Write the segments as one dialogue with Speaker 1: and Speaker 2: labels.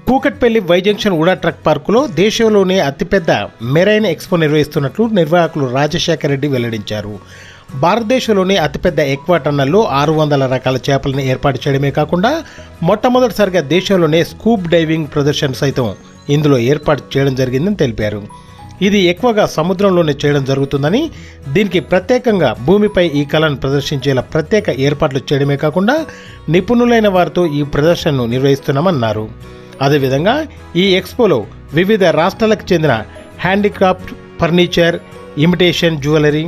Speaker 1: Kukatpally Y junction ఉడా truck పార్కులో దేశంలోనే అతిపెద్ద మెరైన్ ఎక్స్పో నిర్వహిస్తున్నట్లు నిర్వాహకులు రాజశేఖర్ రెడ్డి వెల్లడించారు. భారతదేశంలోనే అతిపెద్ద ఎక్వా టన్నల్లో 600 రకాల చేపలను ఏర్పాటు చేయడమే కాకుండా మొట్టమొదటిసారిగా దేశంలోనే స్కూబ్ డైవింగ్ ప్రదర్శన సైతం ఇందులో ఏర్పాటు చేయడం జరిగిందని తెలిపారు. ఇది ఎక్కువగా సముద్రంలోనే చేయడం జరుగుతుందని, దీనికి ప్రత్యేకంగా భూమిపై ఈ కళను ప్రదర్శించేలా ప్రత్యేక ఏర్పాట్లు చేయడమే కాకుండా నిపుణులైన వారితో ఈ ప్రదర్శనను నిర్వహిస్తున్నామన్నారు. అదేవిధంగా ఈ ఎక్స్పోలో వివిధ రాష్ట్రాలకు చెందిన handicraft, furniture, imitation jewellery,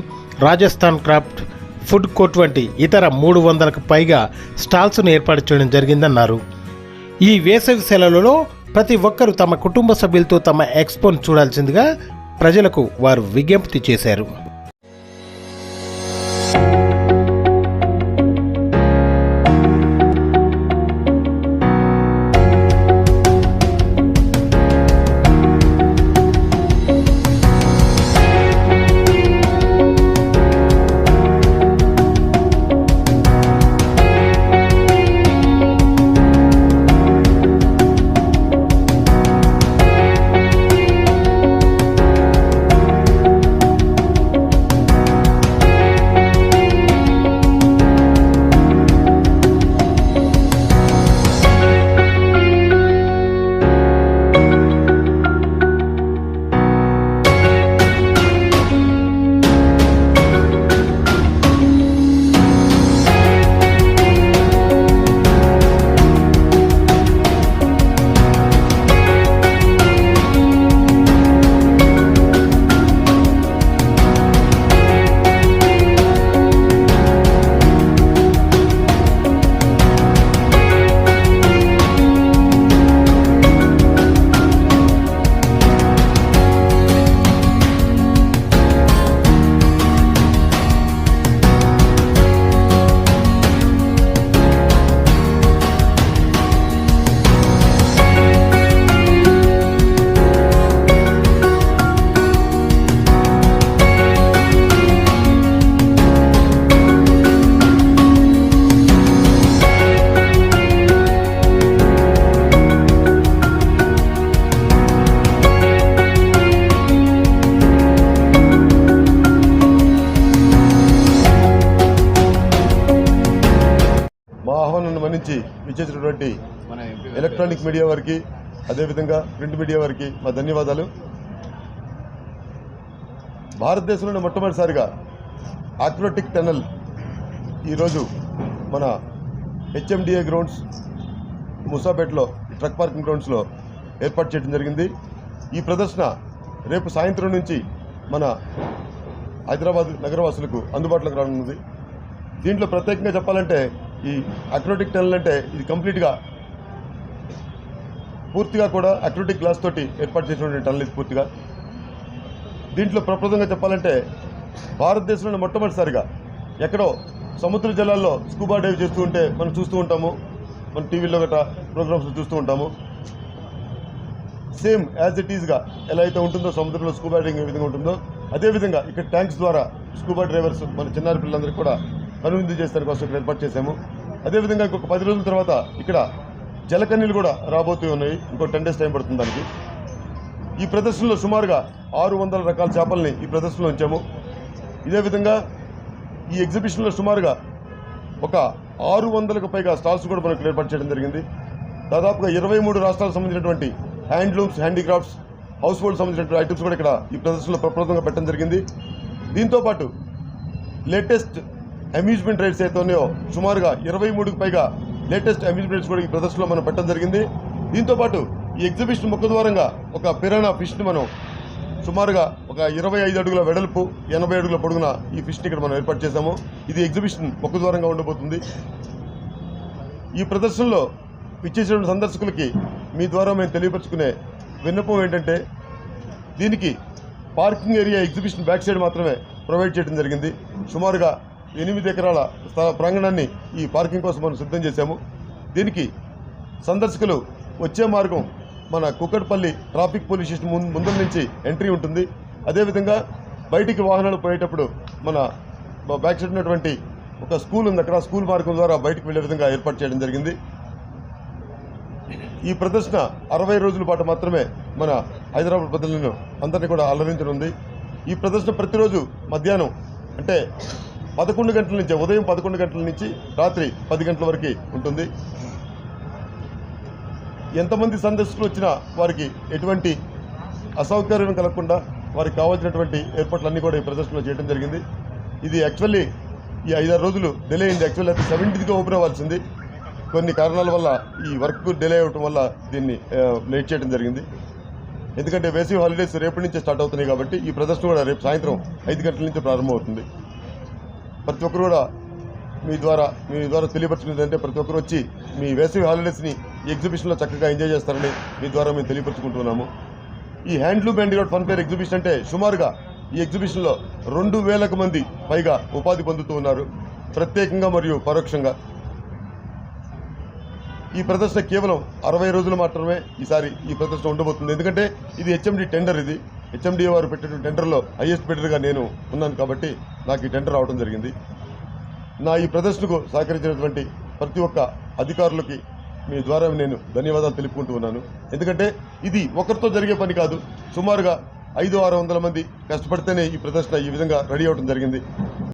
Speaker 1: Rajasthan craft, food court వంటి ఇతర 300కు పైగా స్టాల్స్ను ఏర్పాటు చేయడం జరిగిందన్నారు. ఈ వేసవి సెలవులలో ప్రతి ఒక్కరూ తమ కుటుంబ సభ్యులతో తమ ఎక్స్పోను చూడాల్సిందిగా ప్రజలకు వారు విజ్ఞప్తి చేశారు.
Speaker 2: ఆహ్వానాన్ని మన్నించి విచ్చేసినటువంటి ఎలక్ట్రానిక్ మీడియా వారికి, అదేవిధంగా ప్రింట్ మీడియా వారికి మా ధన్యవాదాలు. భారతదేశంలోనే మొట్టమొదటిసారిగా ఆక్రోటిక్ టనల్ ఈరోజు మన హెచ్ఎండిఏ గ్రౌండ్స్ ముసాపేటలో ట్రక్ పార్కింగ్ గ్రౌండ్స్లో ఏర్పాటు చేయడం జరిగింది. ఈ ప్రదర్శన రేపు సాయంత్రం నుంచి మన హైదరాబాద్ నగరవాసులకు అందుబాటులోకి రానున్నది. దీంట్లో ప్రత్యేకంగా చెప్పాలంటే ఈ అక్రోటిక్ టనల్ అంటే ఇది కంప్లీట్గా పూర్తిగా కూడా అక్రోటిక్ గ్లాస్ తోటి ఏర్పాటు చేసినటువంటి టనల్ ఇది పూర్తిగా. దీంట్లో ప్రప్రదంగా చెప్పాలంటే భారతదేశంలోనే మొట్టమొదటిసారిగా ఎక్కడో సముద్ర జలాల్లో స్కూబా డైవ్ చేస్తూ ఉంటే మనం చూస్తూ ఉంటాము, మన టీవీలో గట్రా ప్రోగ్రామ్స్ చూస్తూ ఉంటాము. సేమ్ యాజ్ ఇట్ ఈజ్గా ఎలా అయితే ఉంటుందో సముద్రంలో స్కూబా డైవింగ్ ఏ విధంగా ఉంటుందో అదేవిధంగా ఇక్కడ ట్యాంక్స్ ద్వారా స్కూబా డ్రైవర్స్ మన చిన్నారి పిల్లలందరికీ కూడా కనువిందు చేసేందుకు కోసం ఇక్కడ ఏర్పాటు చేశాము. అదేవిధంగా ఇంకొక 10 రోజుల తర్వాత ఇక్కడ జలకన్నీలు కూడా రాబోతూ ఉన్నాయి. ఇంకో 10 days టైం పడుతుంది దానికి. ఈ ప్రదర్శనలో సుమారుగా 600 రకాల చేపల్ని ఈ ప్రదర్శనలో ఉంచాము. ఇదే విధంగా ఈ ఎగ్జిబిషన్లో సుమారుగా ఒక 600కు పైగా స్టాల్స్ కూడా మనకు ఏర్పాటు చేయడం జరిగింది. దాదాపుగా 23 రాష్ట్రాలకు సంబంధించినటువంటి హ్యాండ్లూమ్స్, హ్యాండీక్రాఫ్ట్స్, హౌస్ హోల్డ్ సంబంధించినటువంటి ఐటమ్స్ కూడా ఇక్కడ ఈ ప్రదర్శనలో ప్రప్రదంగా పెట్టడం జరిగింది. దీంతోపాటు లేటెస్ట్ అమ్యూజ్మెంట్ రైడ్స్ అయితే ఉన్నాయో సుమారుగా 23కు పైగా లేటెస్ట్ అమ్యూజ్మెంట్ రైడ్స్ కూడా ఈ ప్రదర్శనలో మనం పెట్టడం జరిగింది. దీంతోపాటు ఈ ఎగ్జిబిషన్ ముఖద్వారంగా ఒక పిరానా ఫిష్ని మనం సుమారుగా ఒక 25 అడుగుల వెడల్పు, 80 అడుగుల పొడుగున ఈ ఫిష్ని ఇక్కడ మనం ఏర్పాటు చేశాము. ఇది ఎగ్జిబిషన్ ముఖద్వారంగా ఉండబోతుంది. ఈ ప్రదర్శనలో ఇచ్చేసిన సందర్శకులకి మీ ద్వారా మేము తెలియపరుచుకునే విన్నపం ఏంటంటే దీనికి parking area exhibition back side మాత్రమే ప్రొవైడ్ చేయడం జరిగింది. సుమారుగా 8 ఎకరాల ప్రాంగణాన్ని ఈ పార్కింగ్ కోసం మనం సిద్ధం చేశాము. దీనికి సందర్శకులు వచ్చే మార్గం మన కూకట్పల్లి ట్రాఫిక్ పోలీస్ స్టేషన్ ముందు నుంచి ఎంట్రీ ఉంటుంది. అదేవిధంగా బయటికి వాహనాలు పోయేటప్పుడు మన బ్యాక్ సైడ్ ఉన్నటువంటి ఒక స్కూల్ ఉంది, అక్కడ స్కూల్ మార్గం ద్వారా బయటకు వెళ్లే విధంగా ఏర్పాటు చేయడం జరిగింది. ఈ ప్రదర్శన 60 రోజుల పాటు మాత్రమే మన హైదరాబాద్ ప్రజలను అందరినీ కూడా అలరించనుంది. ఈ ప్రదర్శన ప్రతిరోజు మధ్యాహ్నం అంటే 11 గంటల నుంచి, ఉదయం 11 గంటల నుంచి రాత్రి 10 గంటల వరకు ఉంటుంది. ఎంతమంది సందర్శకులు వచ్చినా వారికి ఎటువంటి అసౌకర్యం కలగకుండా వారికి కావాల్సినటువంటి ఏర్పాట్లన్నీ కూడా ఈ ప్రదర్శనలో చేయడం జరిగింది. ఇది యాక్చువల్లీ ఈ 5-6 రోజులు డిలే అయింది. యాక్చువల్లీ అయితే 17కి ఓపెన్ అవ్వాల్సింది. కొన్ని కారణాల వల్ల ఈ వర్క్ డిలే అవ్వటం వల్ల దీన్ని లేట్ చేయడం జరిగింది. ఎందుకంటే వేసవి హాలిడేస్ రేపటి నుంచే స్టార్ట్ అవుతున్నాయి కాబట్టి ఈ ప్రదర్శన కూడా రేపు సాయంత్రం 5 గంటల నుంచి ప్రారంభమవుతుంది. ప్రతి ఒక్కరు కూడా మీ ద్వారా తెలియపరచుకునేది అంటే ప్రతి ఒక్కరు వచ్చి మీ వేసవి హాలిడేస్ని ఈ ఎగ్జిబిషన్లో చక్కగా ఎంజాయ్ చేస్తారని మీ ద్వారా మేము తెలియపరచుకుంటున్నాము. ఈ handloom handicraft fun fair exhibition అంటే సుమారుగా ఈ ఎగ్జిబిషన్లో 2000 మంది పైగా ఉపాధి పొందుతూ ఉన్నారు, ప్రత్యేకంగా మరియు పరోక్షంగా. ఈ ప్రదర్శన కేవలం 60 రోజులు మాత్రమే ఈసారి ఈ ప్రదర్శన ఉండబోతుంది. ఎందుకంటే ఇది హెచ్ఎండి టెండర్. ఇది హెచ్ఎండి వారు పెట్టిన టెండర్లో హైయెస్ట్ బిడ్డర్గా నేను ఉన్నాను కాబట్టి నాకు ఈ టెండర్ రావడం జరిగింది. నా ఈ ప్రదర్శనకు సహకరించినటువంటి ప్రతి ఒక్క అధికారులకి మీ ద్వారా నేను ధన్యవాదాలు తెలుపుకుంటూ ఉన్నాను. ఎందుకంటే ఇది ఒకరితో జరిగే పని కాదు. సుమారుగా 500-600 మంది కష్టపడితేనే ఈ ప్రదర్శన ఈ విధంగా రెడీ అవ్వడం జరిగింది.